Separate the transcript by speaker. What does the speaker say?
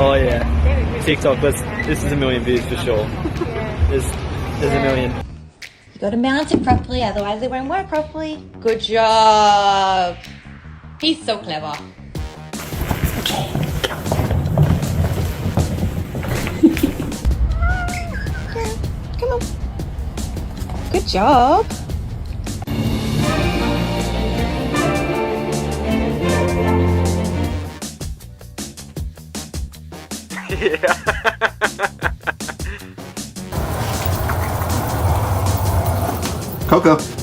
Speaker 1: Oh yeah, TikTok. This is a million views for sure. There's a million.
Speaker 2: You got to mount it properly, otherwise it won't work properly. Good job. He's so clever. Come on. Good job.
Speaker 1: Yeah.
Speaker 3: Coco.